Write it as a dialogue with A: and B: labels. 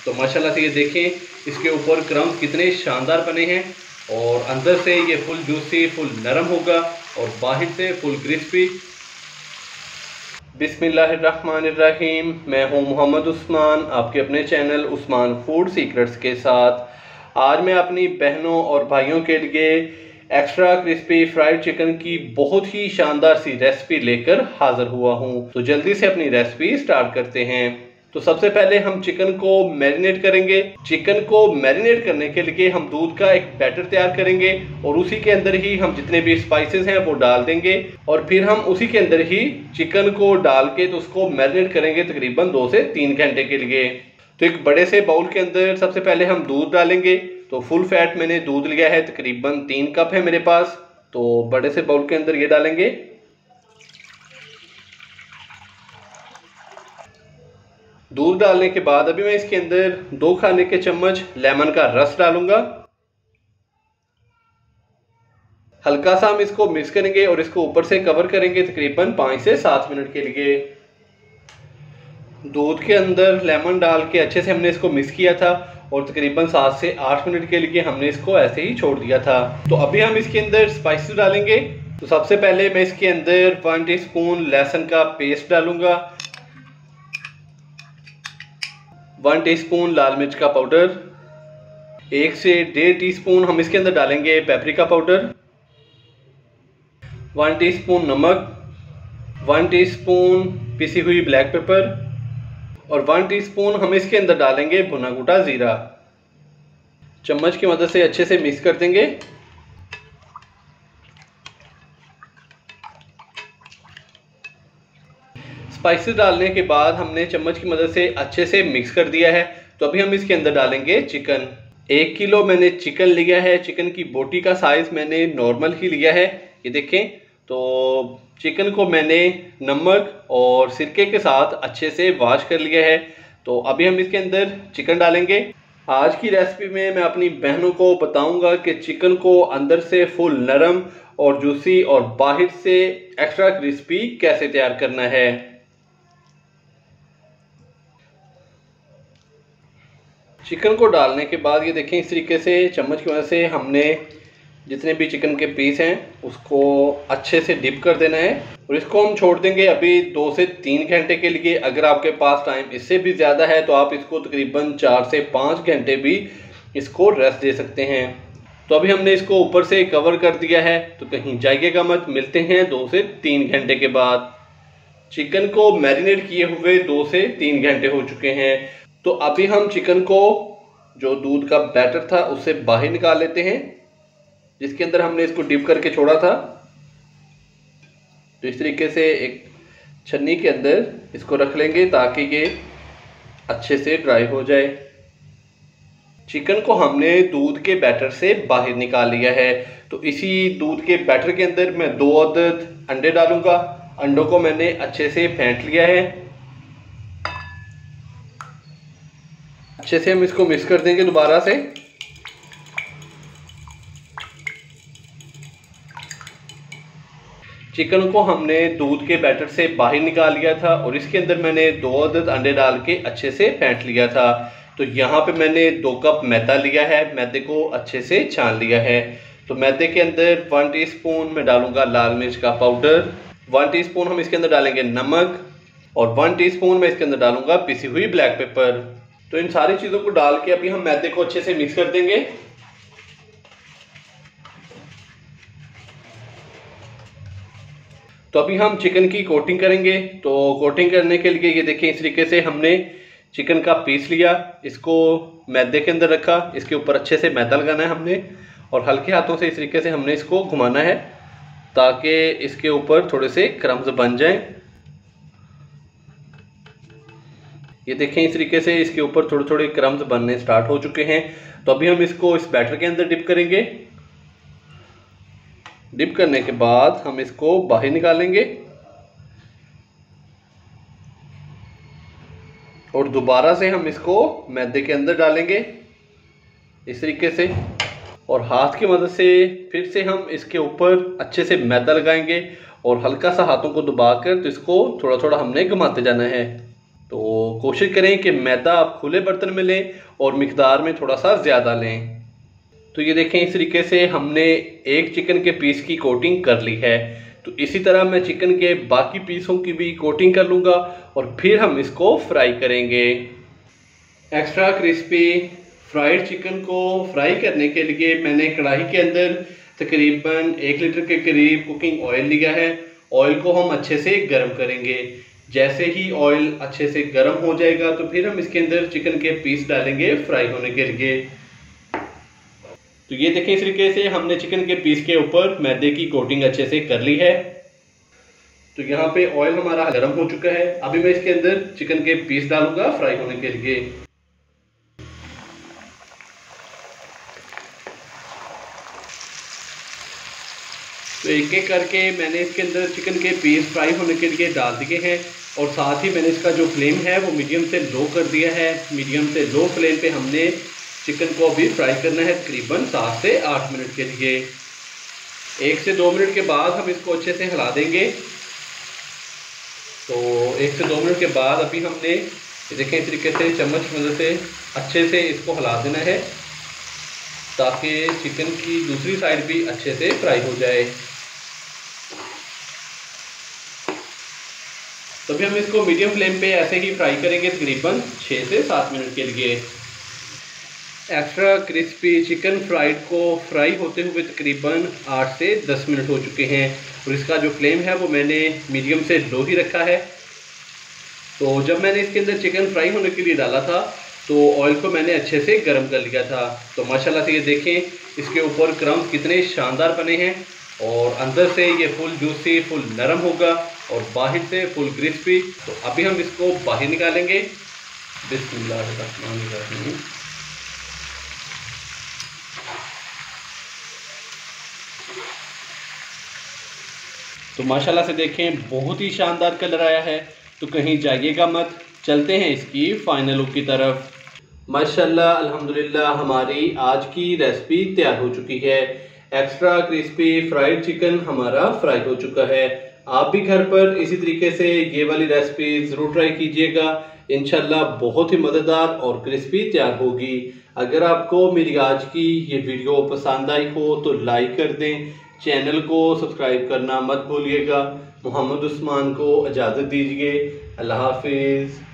A: तो माशाल्लाह से ये देखें इसके ऊपर क्रम्स कितने शानदार बने हैं और अंदर से ये फुल जूसी, फुल नरम होगा और बाहर से फुल क्रिस्पी। बिस्मिल्लाहिर्रहमानिर्रहीम। मैं हूं मोहम्मद उस्मान, आपके अपने चैनल उस्मान फूड सीक्रेट्स के साथ। आज मैं अपनी बहनों और भाइयों के लिए एक्स्ट्रा क्रिस्पी फ्राइड चिकन की बहुत ही शानदार सी रेसिपी लेकर हाजिर हुआ हूं। तो जल्दी से अपनी रेसिपी स्टार्ट करते हैं। तो सबसे पहले हम चिकन को मैरिनेट करेंगे। चिकन को मैरिनेट करने के लिए हम दूध का एक बैटर तैयार करेंगे और उसी के अंदर ही हम जितने भी स्पाइसेस हैं वो डाल देंगे और फिर हम उसी के अंदर ही चिकन को डाल के तो उसको मैरिनेट करेंगे तकरीबन 2 से 3 घंटे के लिए। तो एक बड़े से बाउल के अंदर सबसे पहले हम दूध डालेंगे। तो फुल फैट मैंने दूध लिया है, तकरीबन 3 कप है मेरे पास। तो बड़े से बाउल के अंदर ये डालेंगे। दूध डालने के बाद अभी मैं इसके अंदर 2 खाने के चम्मच लेमन का रस डालूंगा। हल्का सा हम इसको मिक्स करेंगे और इसको ऊपर से कवर करेंगे तकरीबन 5 से 7 मिनट के लिए। दूध के अंदर लेमन डाल के अच्छे से हमने इसको मिक्स किया था और तकरीबन 7 से 8 मिनट के लिए हमने इसको ऐसे ही छोड़ दिया था। तो अभी हम इसके अंदर स्पाइसेस डालेंगे। तो सबसे पहले मैं इसके अंदर 1 टीस्पून लहसुन का पेस्ट डालूंगा, 1 टीस्पून लाल मिर्च का पाउडर, 1 से 1.5 टीस्पून हम इसके अंदर डालेंगे पेपरिका पाउडर, 1 टीस्पून नमक, 1 टीस्पून पिसी हुई ब्लैक पेपर और 1 टीस्पून हम इसके अंदर डालेंगे भुना कुटा जीरा। चम्मच की मदद से अच्छे से मिक्स कर देंगे। स्पाइसेस डालने के बाद हमने चम्मच की मदद से अच्छे से मिक्स कर दिया है। तो अभी हम इसके अंदर डालेंगे चिकन। 1 किलो मैंने चिकन लिया है। चिकन की बोटी का साइज़ मैंने नॉर्मल ही लिया है। ये देखें, तो चिकन को मैंने नमक और सिरके के साथ अच्छे से वॉश कर लिया है। तो अभी हम इसके अंदर चिकन डालेंगे। आज की रेसिपी में मैं अपनी बहनों को बताऊंगा कि चिकन को अंदर से फुल नरम और जूसी और बाहर से एक्स्ट्रा क्रिस्पी कैसे तैयार करना है। चिकन को डालने के बाद ये देखें, इस तरीके से चम्मच की मदद से हमने जितने भी चिकन के पीस हैं उसको अच्छे से डिप कर देना है और इसको हम छोड़ देंगे अभी 2 से 3 घंटे के लिए। अगर आपके पास टाइम इससे भी ज़्यादा है तो आप इसको तकरीबन 4 से 5 घंटे भी इसको रेस्ट दे सकते हैं। तो अभी हमने इसको ऊपर से कवर कर दिया है, तो कहीं जाइएगा मत। मिलते हैं 2 से 3 घंटे के बाद। चिकन को मैरिनेट किए हुए 2 से 3 घंटे हो चुके हैं। तो अभी हम चिकन को जो दूध का बैटर था उससे बाहर निकाल लेते हैं, जिसके अंदर हमने इसको डिप करके छोड़ा था। तो इस तरीके से एक छन्नी के अंदर इसको रख लेंगे ताकि ये अच्छे से ड्राई हो जाए। चिकन को हमने दूध के बैटर से बाहर निकाल लिया है। तो इसी दूध के बैटर के अंदर मैं 2 अदद अंडे डालूंगा। अंडों को मैंने अच्छे से फेंट लिया है। अच्छे से हम इसको मिक्स कर देंगे दोबारा से। चिकन को हमने दूध के बैटर से बाहर निकाल लिया था और इसके अंदर मैंने 2 अदद अंडे डाल के अच्छे से फेंट लिया था। तो यहाँ पे मैंने 2 कप मैदा लिया है। मैदे को अच्छे से छान लिया है। तो मैदे के अंदर 1 टीस्पून मैं डालूंगा लाल मिर्च का पाउडर, 1 टीस्पून हम इसके अंदर डालेंगे नमक और 1 टीस्पून मैं इसके अंदर डालूंगा पिसी हुई ब्लैक पेपर। तो इन सारी चीज़ों को डाल के अभी हम मैदे को अच्छे से मिक्स कर देंगे। तो अभी हम चिकन की कोटिंग करेंगे। तो कोटिंग करने के लिए ये देखिए, इस तरीके से हमने चिकन का पीस लिया, इसको मैदे के अंदर रखा, इसके ऊपर अच्छे से मैदा लगाना है हमने और हल्के हाथों से इस तरीके से हमने इसको घुमाना है ताकि इसके ऊपर थोड़े से क्रम्स बन जाएं। ये देखें, इस तरीके से इसके ऊपर थोड़े थोड़े क्रम्स बनने स्टार्ट हो चुके हैं। तो अभी हम इसको इस बैटर के अंदर डिप करेंगे। डिप करने के बाद हम इसको बाहर निकालेंगे और दोबारा से हम इसको मैदे के अंदर डालेंगे इस तरीके से और हाथ की मदद से फिर से हम इसके ऊपर अच्छे से मैदा लगाएंगे और हल्का सा हाथों को दबाकर तो इसको थोड़ा थोड़ा हमने घुमाते जाना है। तो कोशिश करें कि मैदा आप खुले बर्तन में लें और मिकदार में थोड़ा सा ज़्यादा लें। तो ये देखें, इस तरीके से हमने एक चिकन के पीस की कोटिंग कर ली है। तो इसी तरह मैं चिकन के बाकी पीसों की भी कोटिंग कर लूँगा और फिर हम इसको फ्राई करेंगे। एक्स्ट्रा क्रिस्पी फ्राइड चिकन को फ्राई करने के लिए मैंने कढ़ाई के अंदर तकरीबन 1 लीटर के करीब कुकिंग ऑयल लिया है। ऑयल को हम अच्छे से गर्म करेंगे। जैसे ही ऑयल अच्छे से गर्म हो जाएगा तो फिर हम इसके अंदर चिकन के पीस डालेंगे फ्राई होने के लिए। तो ये देखें, इस तरीके से हमने चिकन के पीस के ऊपर मैदे की कोटिंग अच्छे से कर ली है। तो यहाँ पे ऑयल हमारा गर्म हो चुका है। अभी मैं इसके अंदर चिकन के पीस डालूंगा फ्राई होने के लिए। तो एक एक करके मैंने इसके अंदर चिकन के पीस फ्राई होने के लिए डाल दिए हैं और साथ ही मैंने इसका जो फ्लेम है वो मीडियम से लो कर दिया है। मीडियम से लो फ्लेम पे हमने चिकन को अभी फ्राई करना है तकरीबन 7 से 8 मिनट के लिए। 1 से 2 मिनट के बाद हम इसको अच्छे से हिला देंगे। तो 1 से 2 मिनट के बाद अभी हमने देखें इस तरीके से चम्मच की मदद से अच्छे से इसको हिला देना है ताकि चिकन की दूसरी साइड भी अच्छे से फ्राई हो जाए। तभी हम इसको मीडियम फ्लेम पे ऐसे ही फ्राई करेंगे तकरीबन 6 से 7 मिनट के लिए। एक्स्ट्रा क्रिस्पी चिकन फ्राइड को फ्राई होते हुए तकरीबन 8 से 10 मिनट हो चुके हैं और इसका जो फ्लेम है वो मैंने मीडियम से लो ही रखा है। तो जब मैंने इसके अंदर चिकन फ्राई होने के लिए डाला था तो ऑयल को मैंने अच्छे से गर्म कर लिया था। तो माशाल्लाह से ये देखें, इसके ऊपर क्रम्स कितने शानदार बने हैं और अंदर से ये फुल जूसी, फुल नरम होगा और बाहर से फुल क्रिस्पी। तो अभी हम इसको बाहर निकालेंगे। बिस्मिल्लाह। तो माशाल्लाह से देखें, बहुत ही शानदार कलर आया है। तो कहीं जाइएगा मत, चलते हैं इसकी फाइनल लुक की तरफ। माशाल्लाह अल्हम्दुलिल्लाह हमारी आज की रेसिपी तैयार हो चुकी है। एक्स्ट्रा क्रिस्पी फ्राइड चिकन हमारा फ्राई हो चुका है। आप भी घर पर इसी तरीके से ये वाली रेसिपी ज़रूर ट्राई कीजिएगा। इंशाल्लाह बहुत ही मज़ेदार और क्रिस्पी तैयार होगी। अगर आपको मेरी आज की ये वीडियो पसंद आई हो तो लाइक कर दें, चैनल को सब्सक्राइब करना मत भूलिएगा। मोहम्मद उस्मान को इजाज़त दीजिए। अल्लाह हाफिज़।